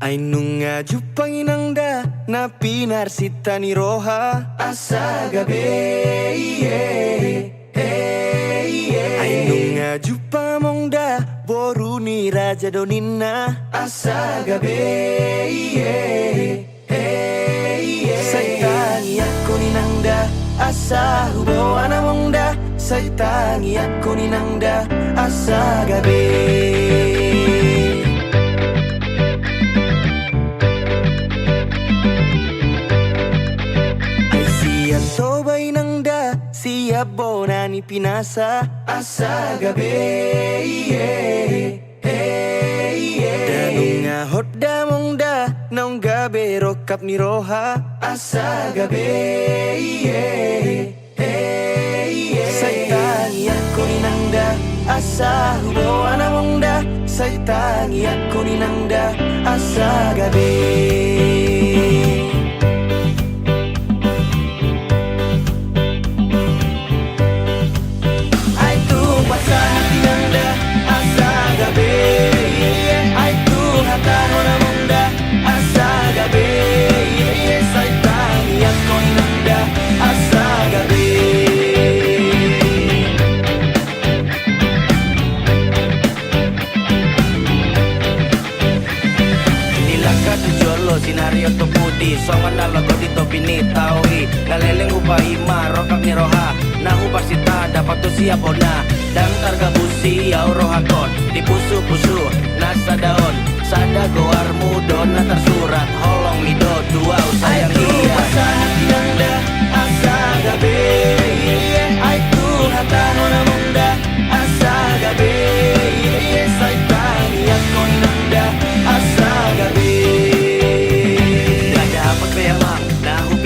Ainunga jupanginangda na pinarsita ni roha asa gabe Ainunga jupamongda boru ni raja donina asa gabe Saitangi ako ninangda asa hubo anamongda Saitangi ako ninangda asa gabe Sobay nangda siya bonani pinasa asa gabi Danunga hodda mongda naong gabi rokap ni roha asa gabi Saitangi ako ninangda asa hubo anamongda Saitangi ako ninangda asa gabi Sinario to pudi, songan na lago dito pinitawi Galeleng upahima, rokap ni roha Nahupa sita, dapat to siya po na Dan karga busi, yaw rohakon Di pusu-pusu, nasa daon Sada goar mudon na tersurat Holong mido, dua sayang iya Asa hati nangda, asa gabe Aitu hata hona mongda, asa gabe Saitangi ako nangda, asa gabe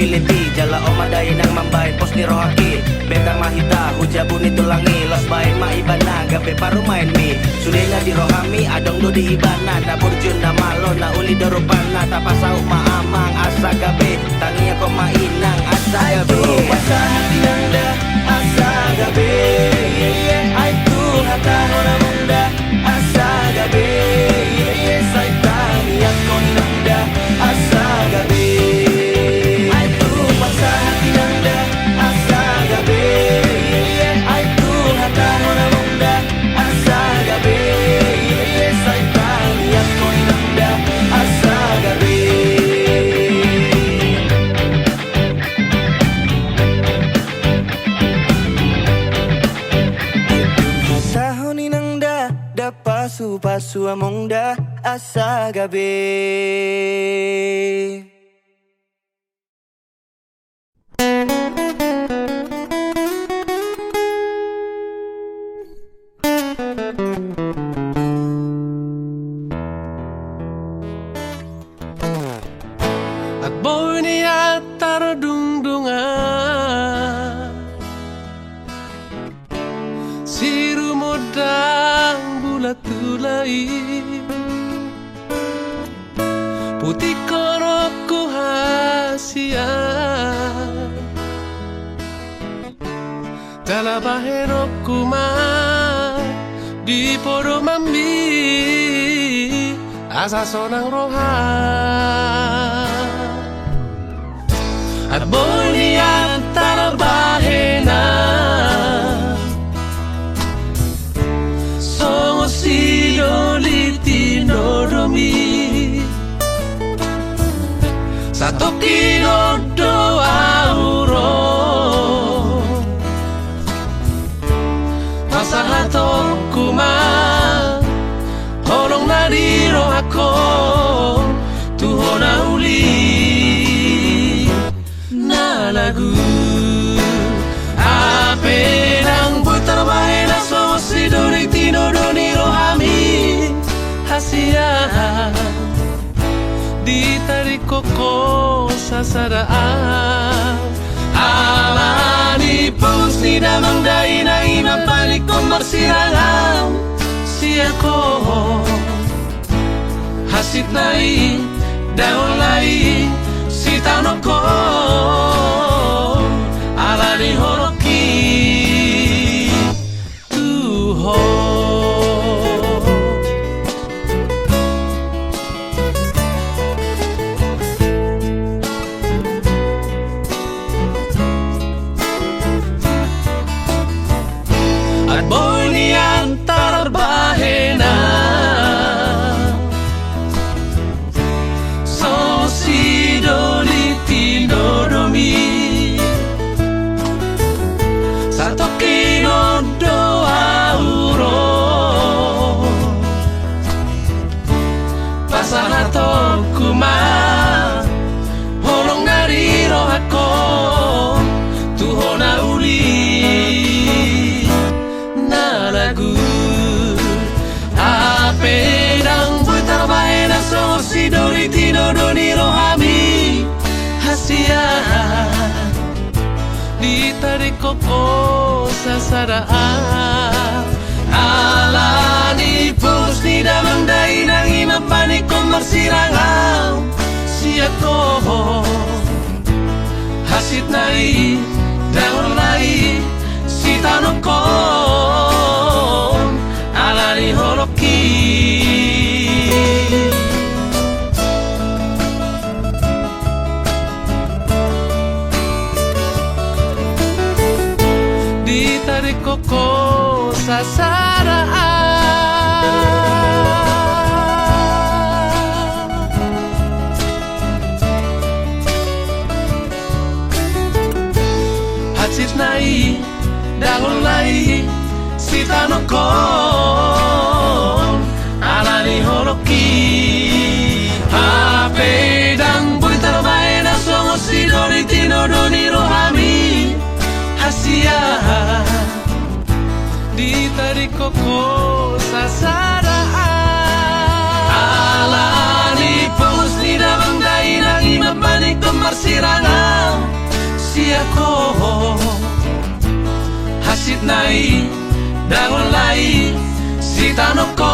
Piliti, jala omadayin ang mambahin pos ni rohaki Bentang mahita, hujabun ito langi Los bahin maibana, gabi parumain mi Sulina di rohami, adong do di ibana Na burjun na malo, na uli dorupana Tapasau maamang, asa gabi Tangi ako mainang, asa gabi Asa hati nangda, asa gabi Aitu hata hona mongda, asa gabi Saitangi ako nangda, asa gabi Pasu amongda asa gabe At boy niya taradungdungan Si rumodang bulat tulay Putih korokku hasian Talabaherokku man Di podo mambi Asa sonang rohan At boy niyan talabahenan Songo silolitino romi Sato kinodo auro Masahato kuma Holong nadiro ako Tuhona uli Na lagu Apenang boy trabahe na so si Dorintino Doniro Hami Hasian Ditarik koko sa sadaan Alani pos ni damang dahi na inabalik ko marsirangan Siya ko Hasit nai, daon lai Si tano ko Alani horoki Tuho koko sasaraan alani pus ni damang dai nang imapani ko marsirangaw siya ko hasit nai daon lai si tanong ko alani holoki ditarik koko sasaraan hatsit nai dagon lai si tanong ko alani holoki hape dang buy tarbae na songo si dori tino doni rohami hasia ditarik koko sasaraan alani pus ni damang dai nang imapani ko marsirangaw siya ko hasit nai dangon lai si tanong ko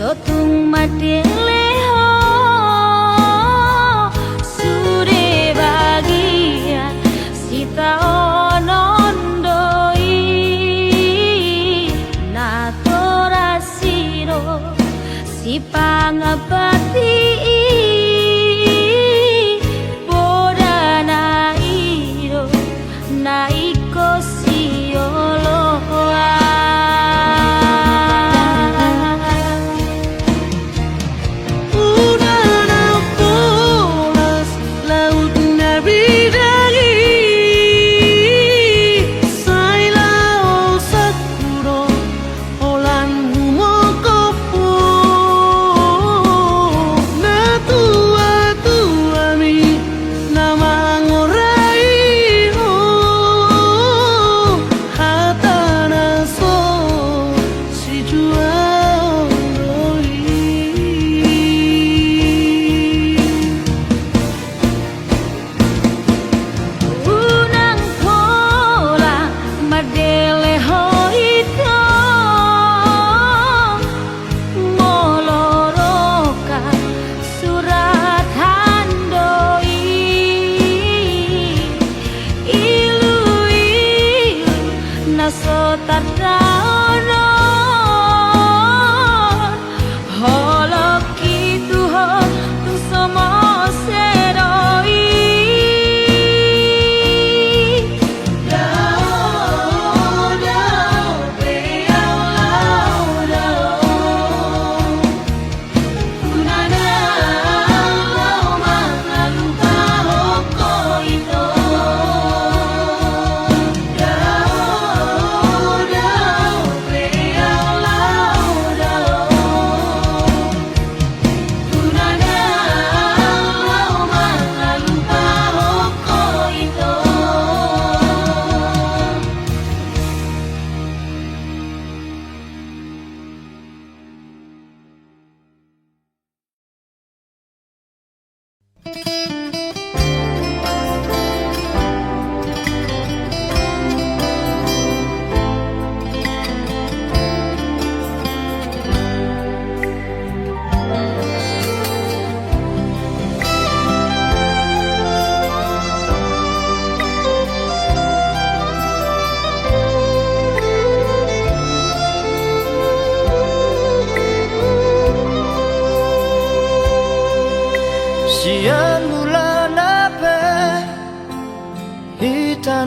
Sotung madeleho sude bagian sita onondoi natorasiro si pangabati bodana iro naiko sioloa.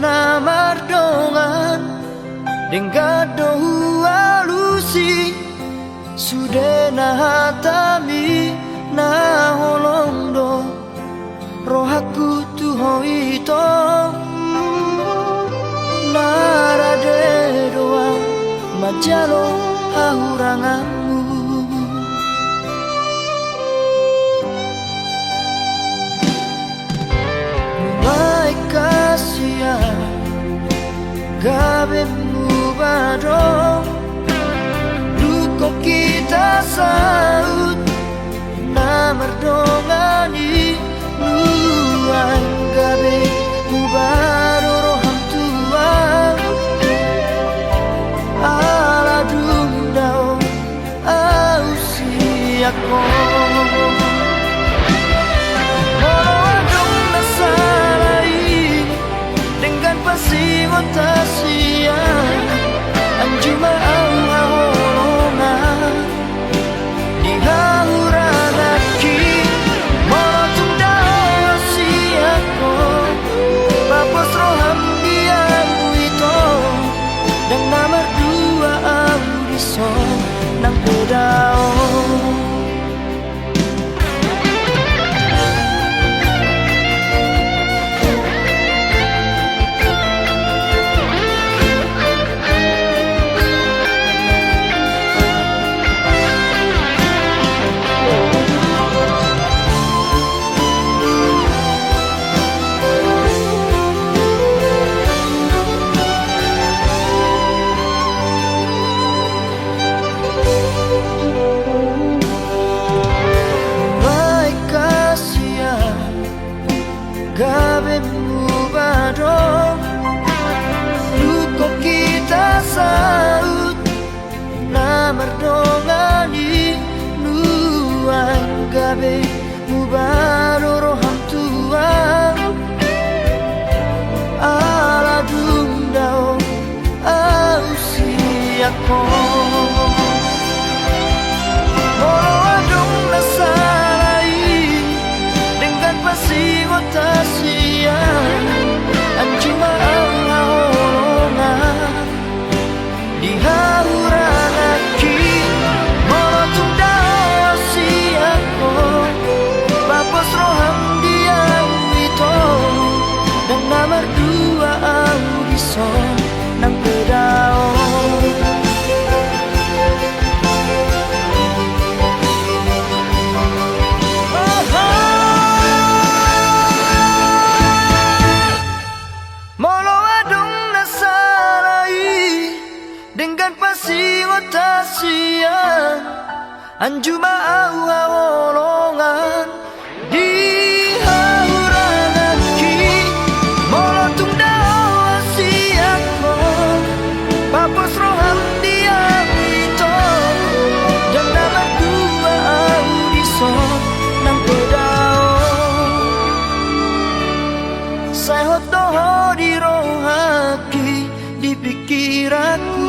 na mardongan Dengado alusi Sude na hatami na holongdo Rohaku tuho ito Narade doa majalo hahuranganmu Baik kasia gabe mubado Luko kita saut na mardongani Nuang gabe mubado roham tua Ala dundao ausi ako Tasia anjuma ahorona di hauranaki motung dao siako papos roham dia itu dan nomor dua audiso nang pedao gabe mubado Luko kita saut na mardongani Nuang gabe mubado roham tua Ala dundao ausi ako Molo adong nasarai dengan pasingot tasia anjuma ahorona di hauranaki motung dao siako papos roham dia itu dan nomor dua audiso nang pedao dengan pasingot tasia anjuma ahorongan di hauranaki molotung dao siako papos roham dia itu dan nomor dua audiso nang pedao saya hotoho di rohaki di pikiranku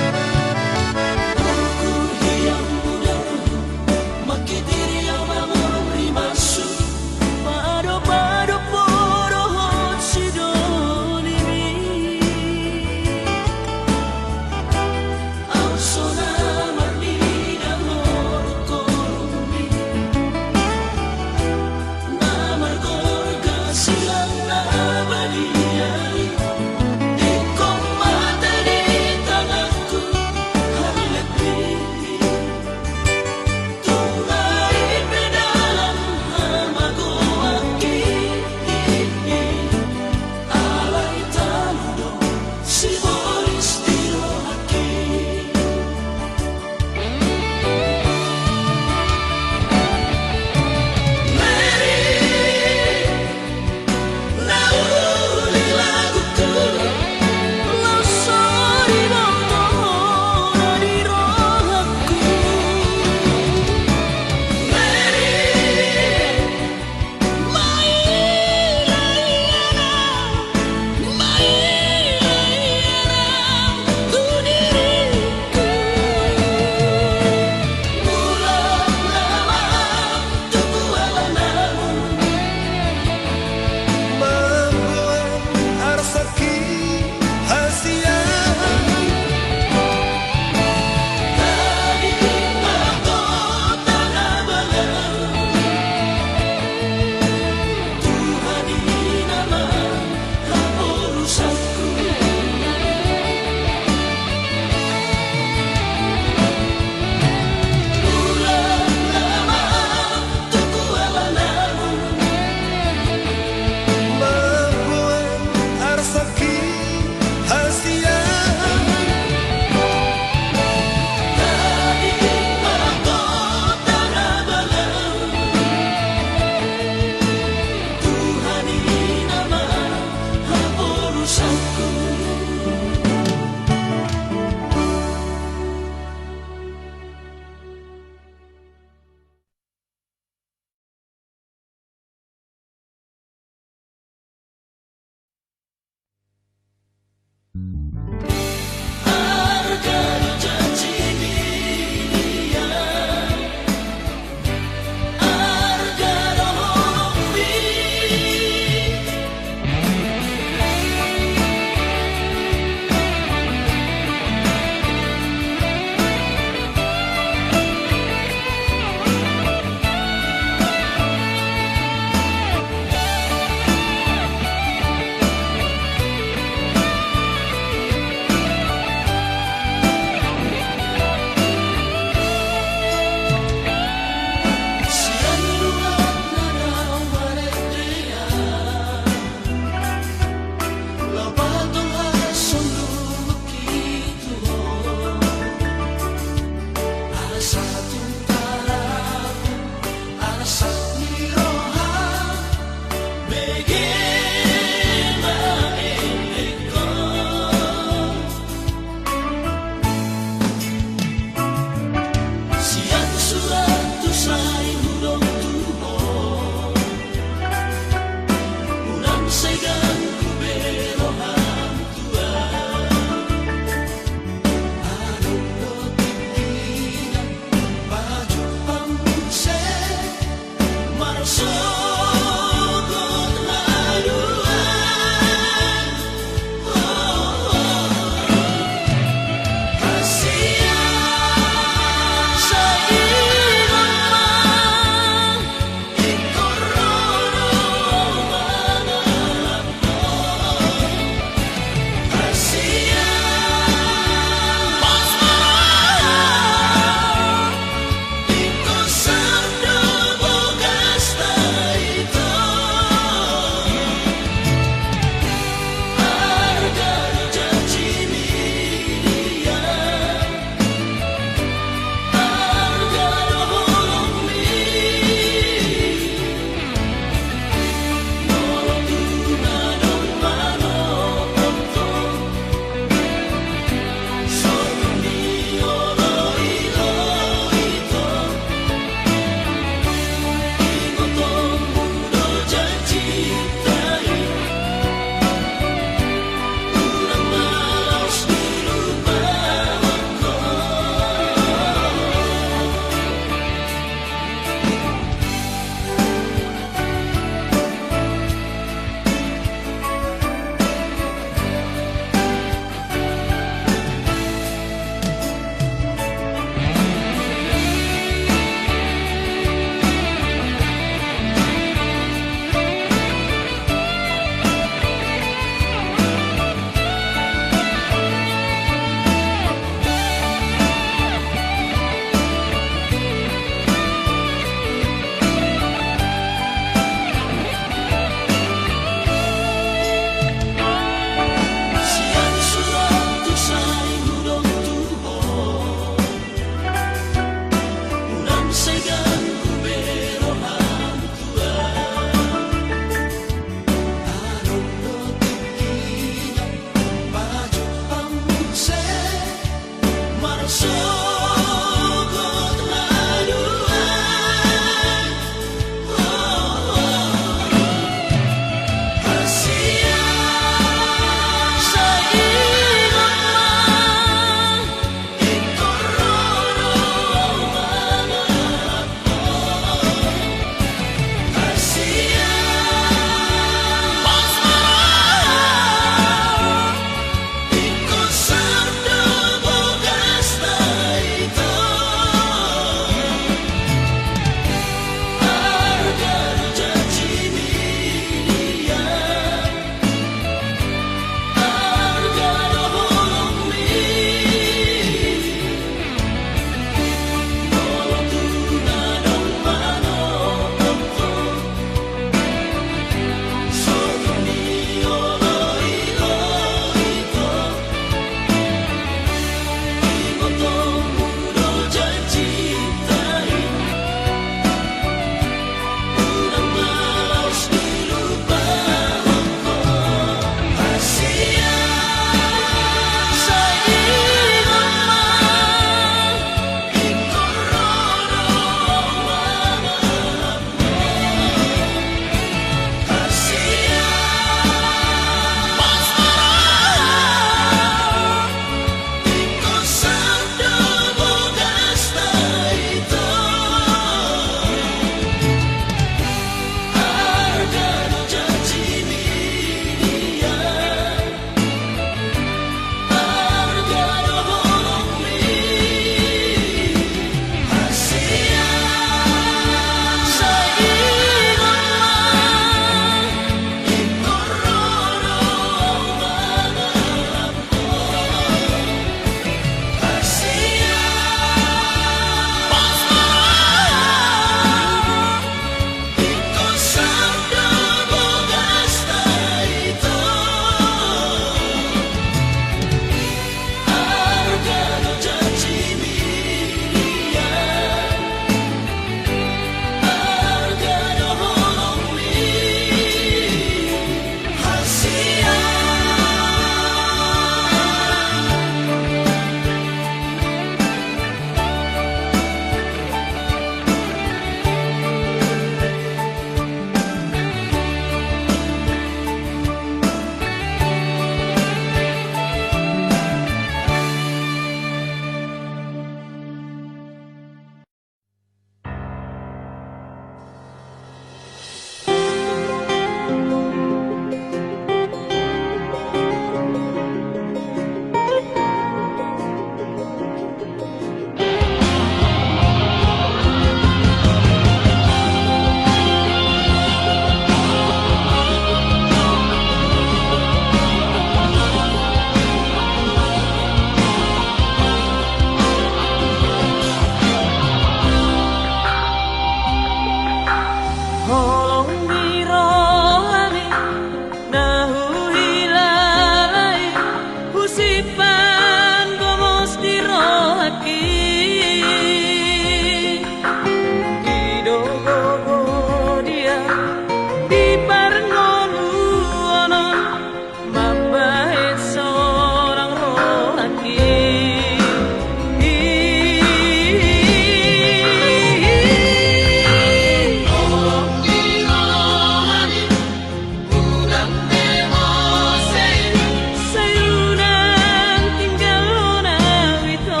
Sayunan tinggal na wito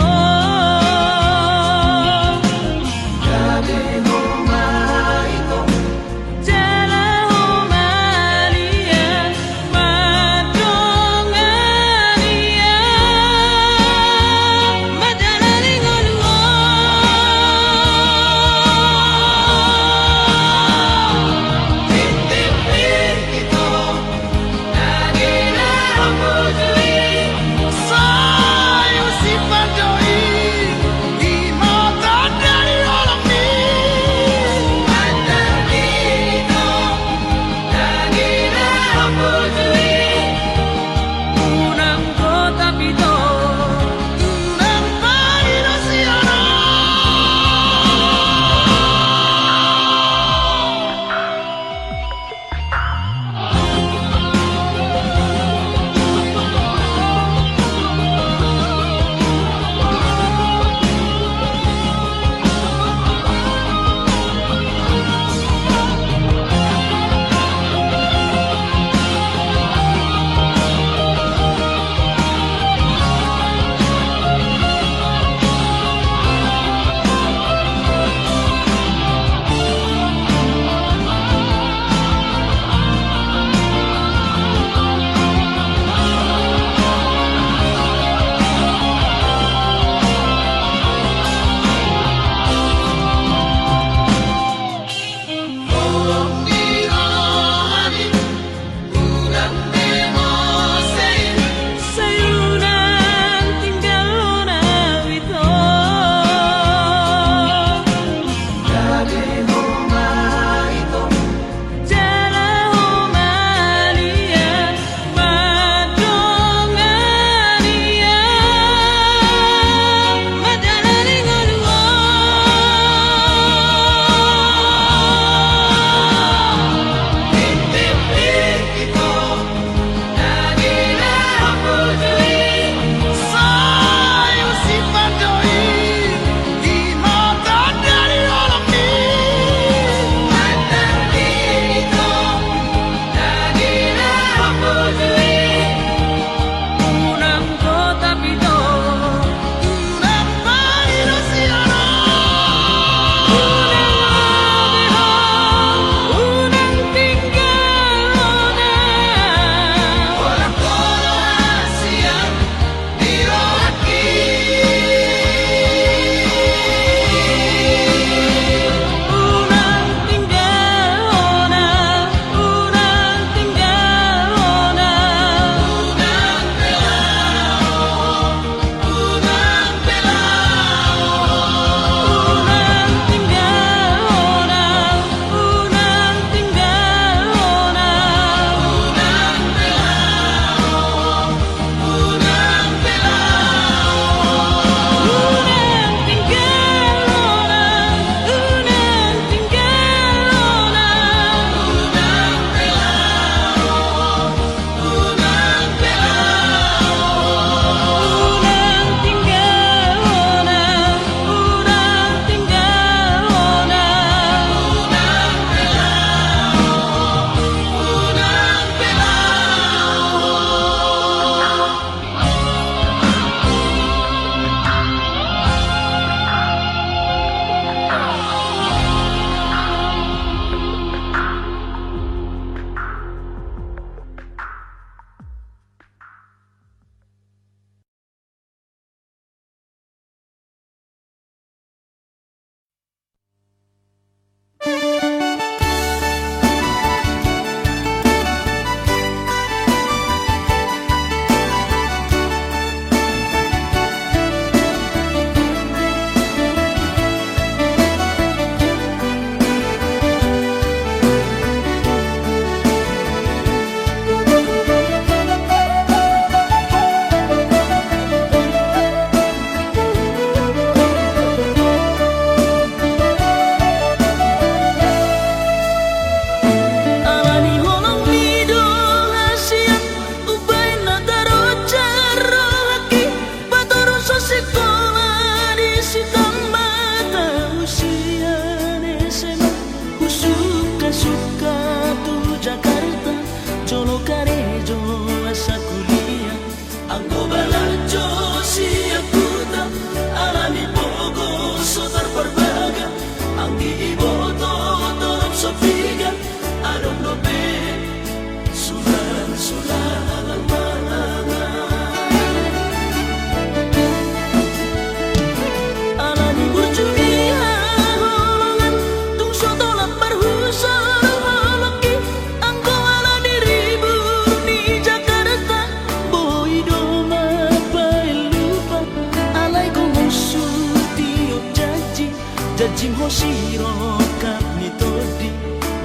Jajim hoshiro kapni todi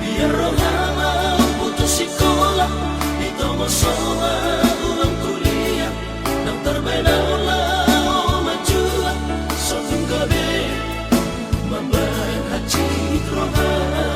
biar rohama putus sekolah ditomo soa ulang kuliah nang terbeda ulah majua sotung gabe mambayan haji rohama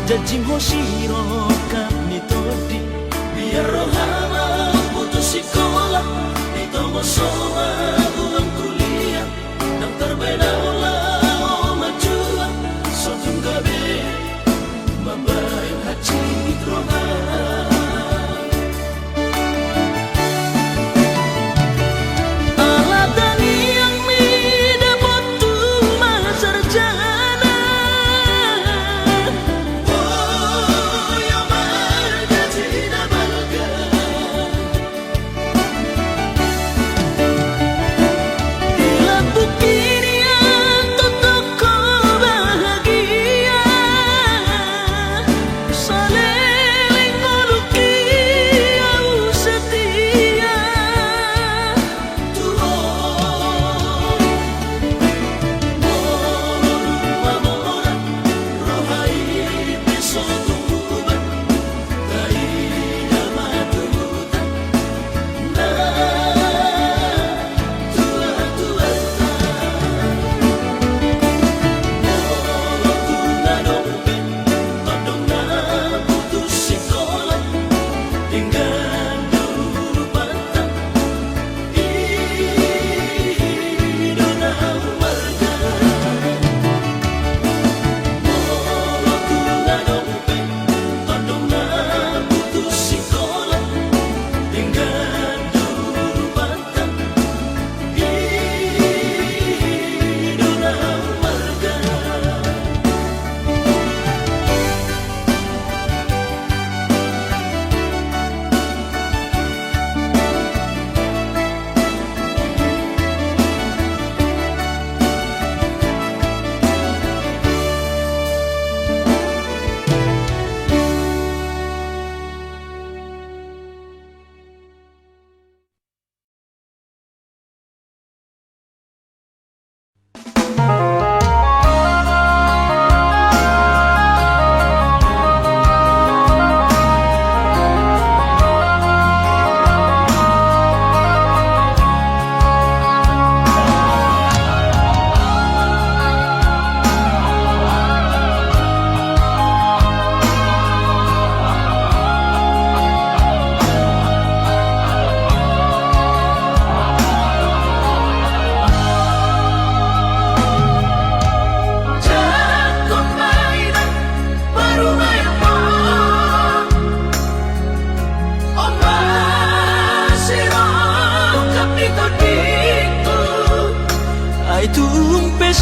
Jajim hoshiro kapni todi biar rohama putus sekolah ditomo soa ulang kuliah nang terbeda ulah majua sotung gabe mambayan haji rohama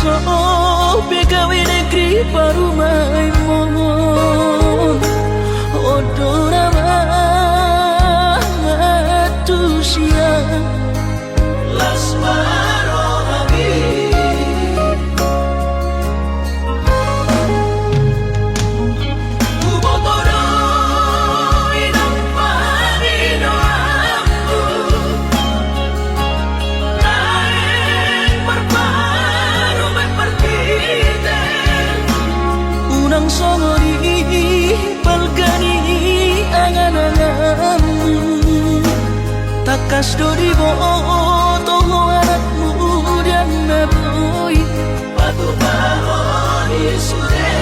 so pegawai negeri parumai mon odora matusia las marohabi ubotoro inang parino aku naik berparu berpikir unang songori balgani angan-anganmu takas dori boto anakmu dan naboy batu bahoni sude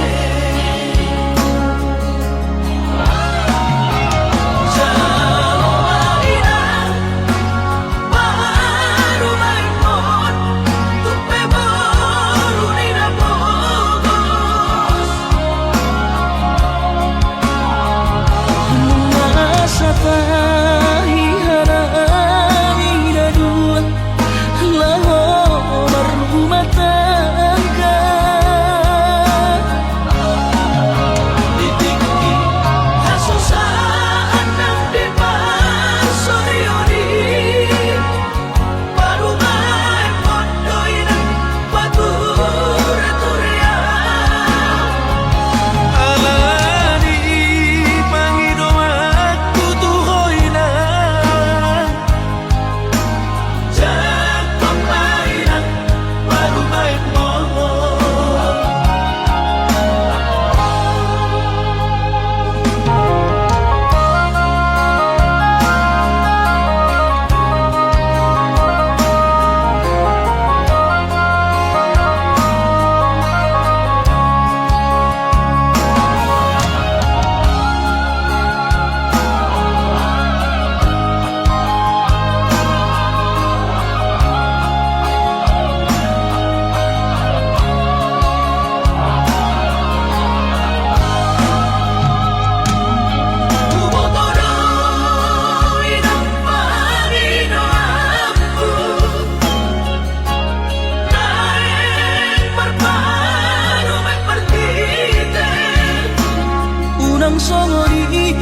unang songori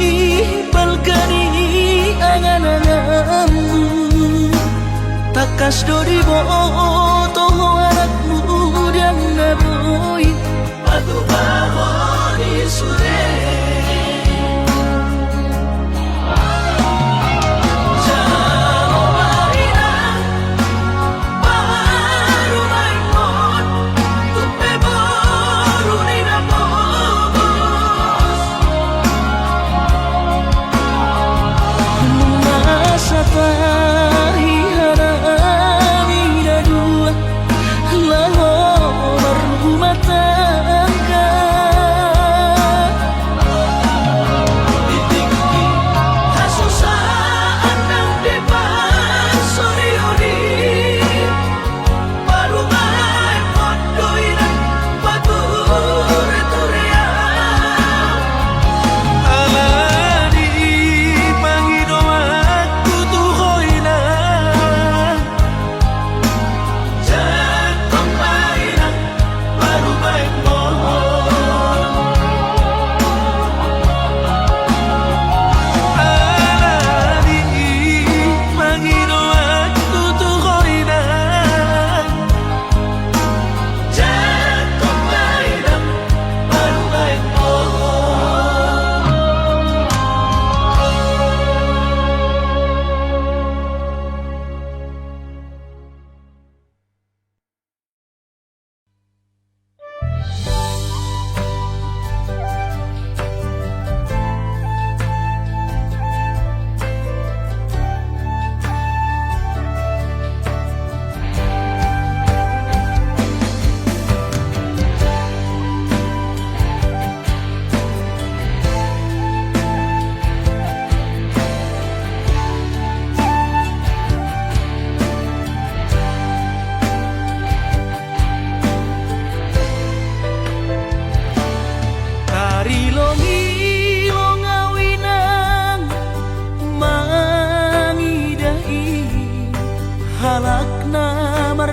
balgani angan-anganmu takas dori boto anakmu dan naboy batu bahoni sude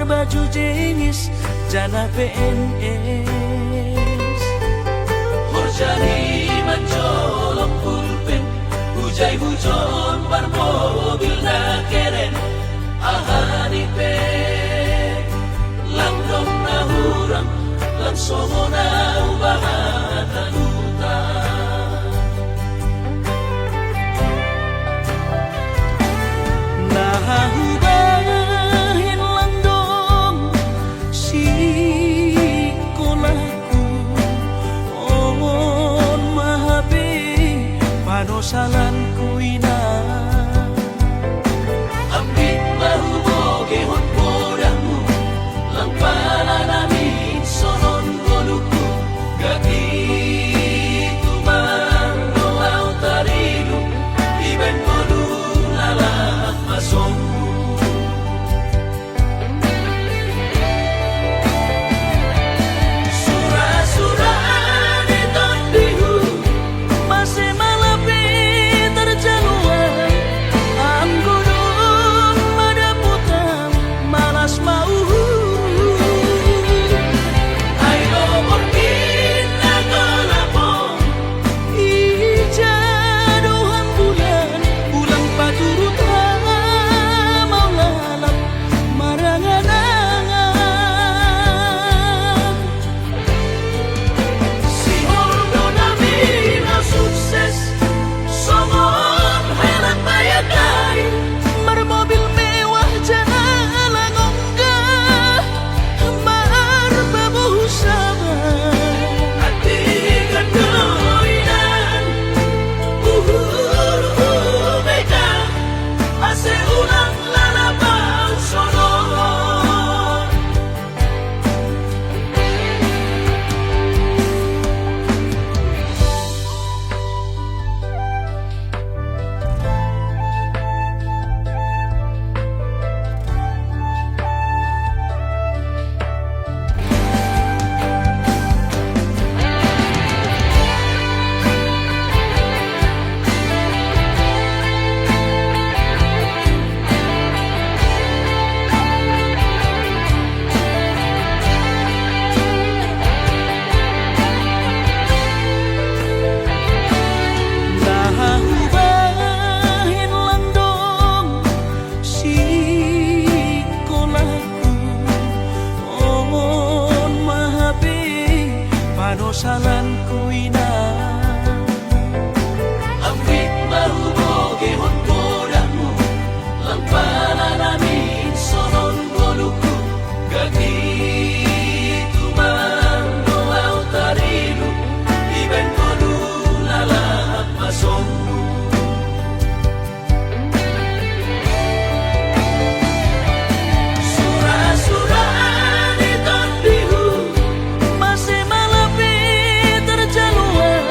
baju jenis jana PNS. Horjani mencolok pulpen, hujai hujon bar mobil na keren. Ahani pe, langdong na hurang, langsongo na ubahatan utang. Nahubahin lang dong si kolaku on mahabi panosalan ko ina. Ambit mahuboge hon podamu, lang pala namin sonon goluku. Gati tumando au tarinu, iben golu lalak masongku. Surah-surah di tondihu, Masih malapit terjaluan anggunun madaputan malas mau. ayo porkin nakolapong. Ijaduhan bulan ulang paturutan mau lalap marangan-angan. Si Holdo namin ang sukses, somon helat bayagay. Bermobil mewah jalan onggah berbabu sabar. Hati kedoinan, beka, ase ulang lalabang sonon. Nahubahin lang dong si kolaku on mahabi panosalan ko ina. Ambit mahuboge hon podamu, lang pala namin sonon goluku. Gati tumando au tarinu, iben golu lalak masongku. Surah-surah di tondihu, Masih malapit terjaluan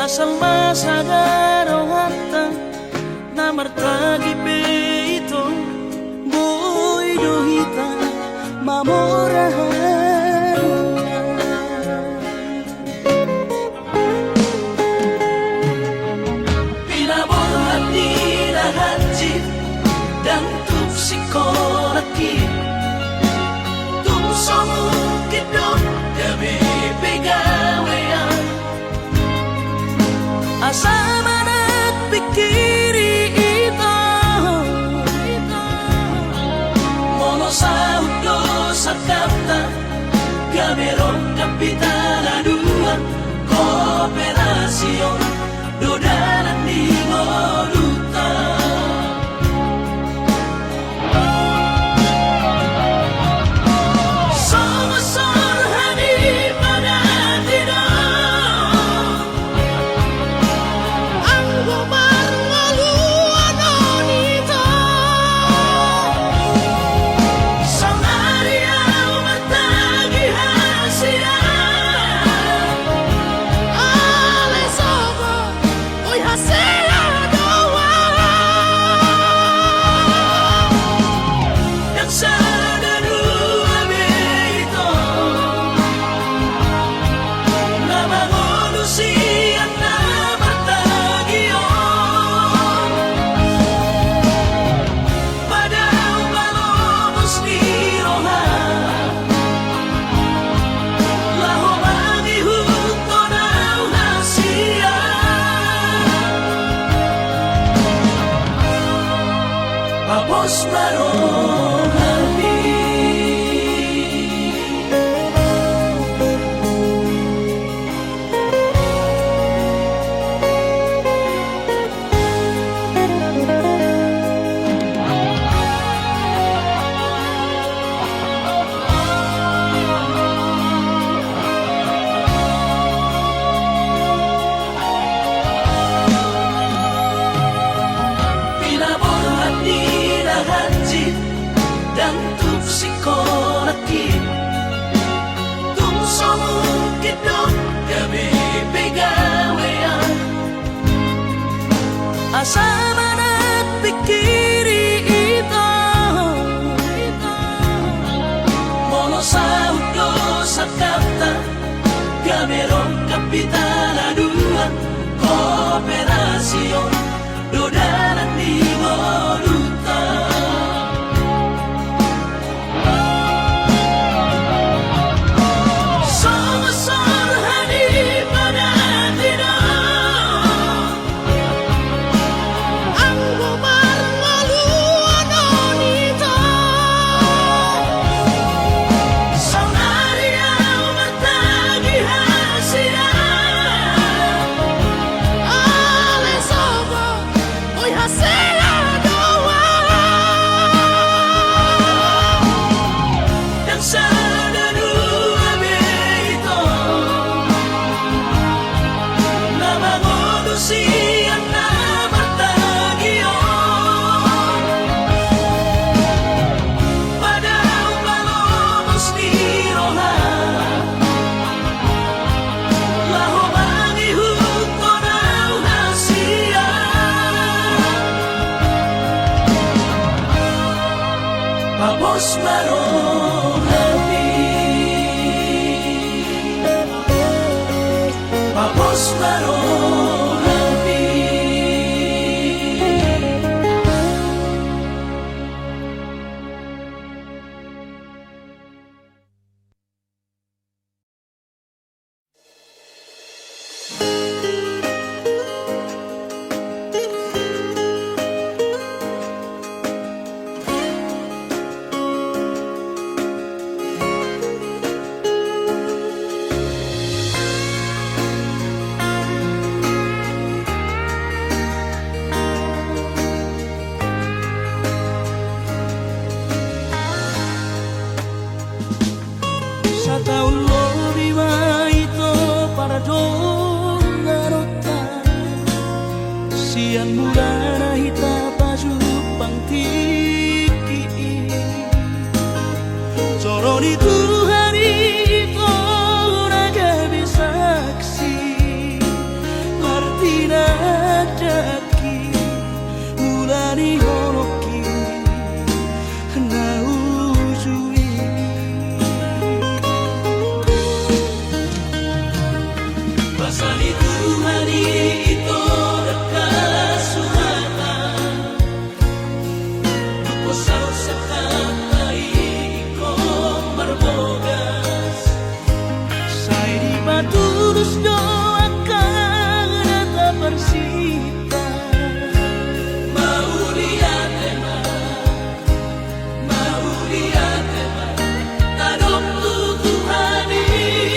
asal masagaro hatta na martagi peito boy dohita mamorahan pinaborhat ni lahatjit dan tuk sikoraki tuk somukidok gabi pegawean asama nagpikiri ito mono sa hukdo sa kapta gamerong kapitala dua kooperasyon dodalan di ngoluta Tapos marong hati pinaborhat ni lahatjit dan tuk sikoraki tuk somukidok gabi pegawean asama nagpikiri ito mono sa hukdo sa kapta gamerong kapitala dua kooperasyon dodalan di ngoluta Somasor hani panatino ang gumarngaluan nito sang ariyaw matagi hasina alesobo oy hasela doa yang sana dua beito na mangonusian na matagyon padaw palomos ni roha lahomang ihut ko daw hasiya Tapos marong hati Tapos marong hati Pasani Tuhan ito nagkasuhatan Luposaw sa tatay ko marmogas Say di matulos do akan nataparsita Mauli atema Tanong tutuhanin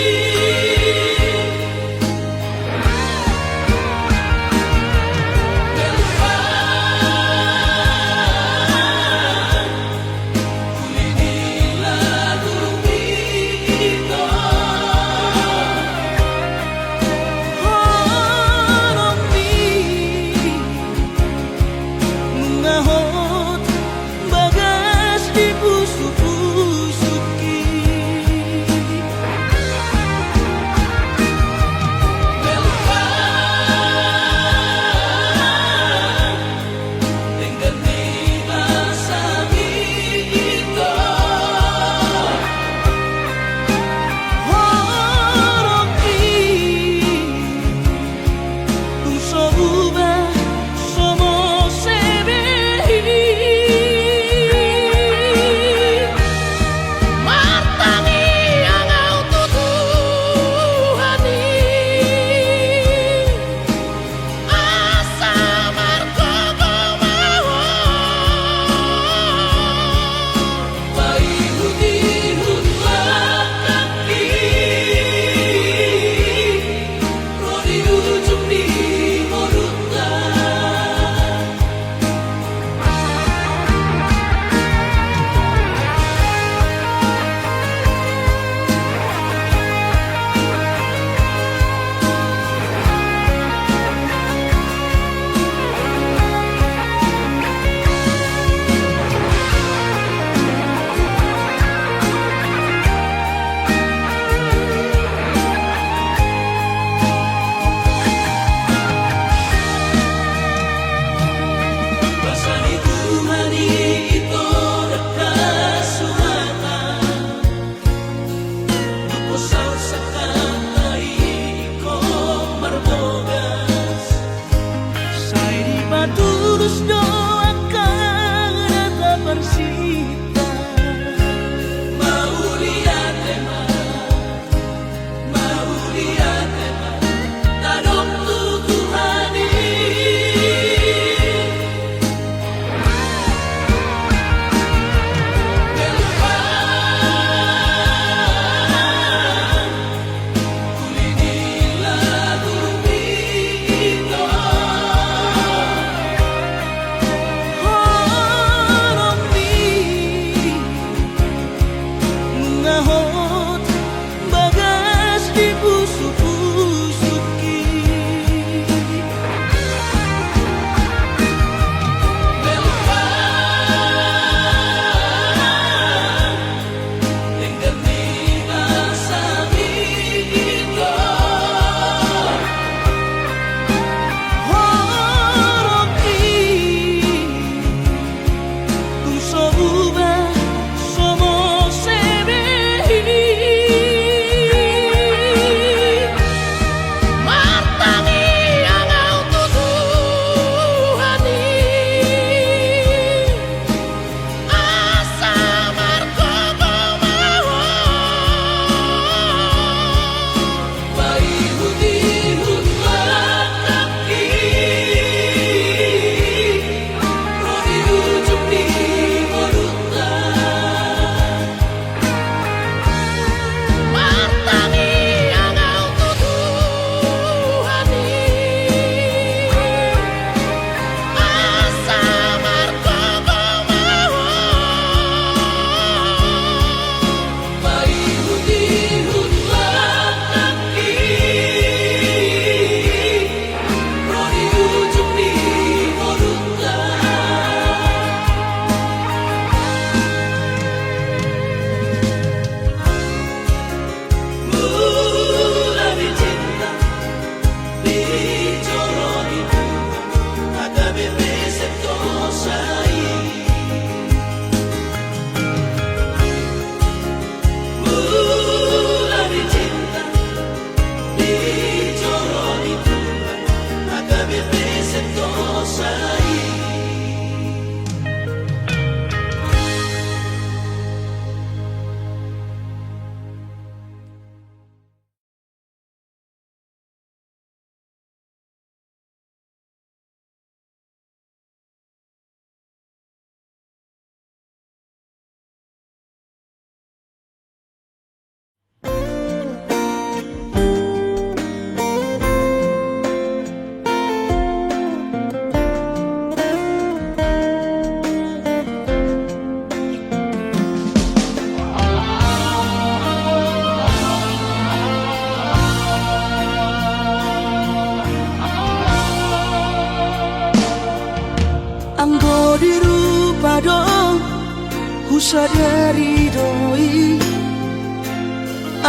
sadari doi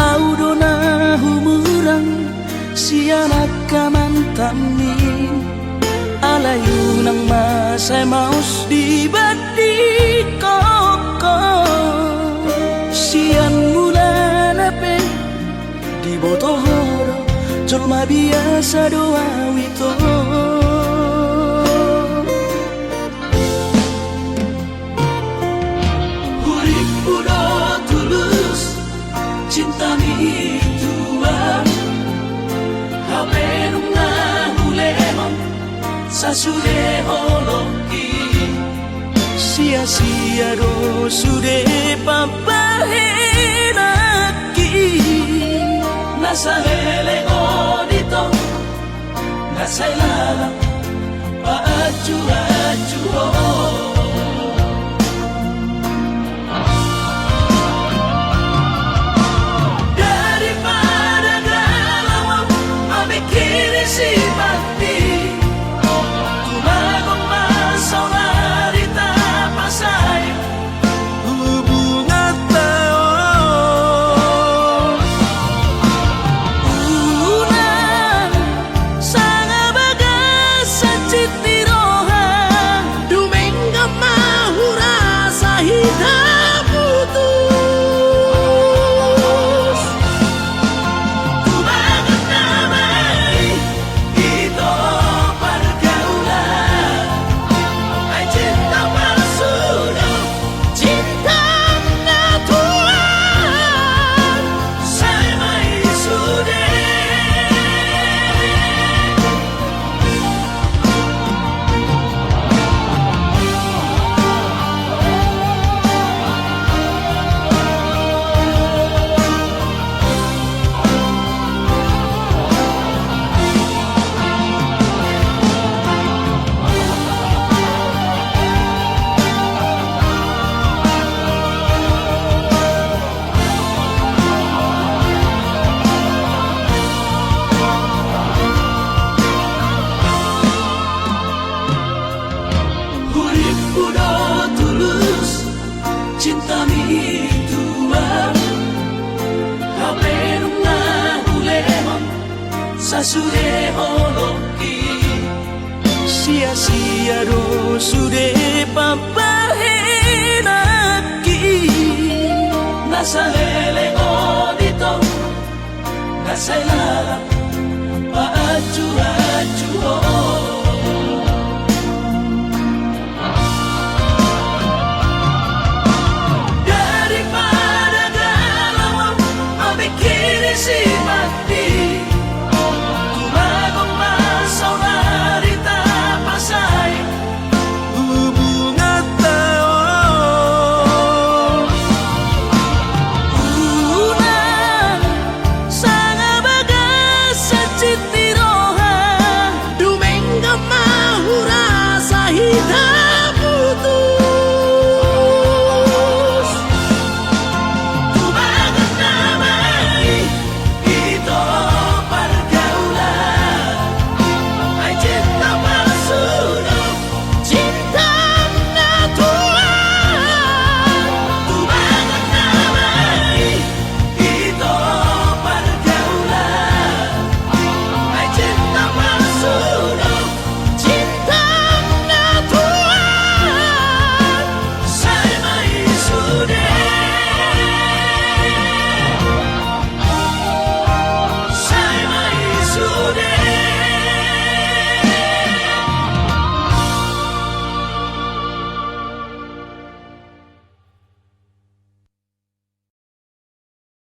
au dona humurang sianak kamantami alayu nang masay maus di badi koko sian mula nape di botohoro jolma biasa doa wito cinta mi tuan hape nunga hulemon sasude holoki sia-sia do sude papahenaki nasa hele odito nasa ilala paaju-aju cinta mi tuan hape nunga hulemon sasude holoki sia-sia do sude papahenaki nasa lele odito nasa ilala paaju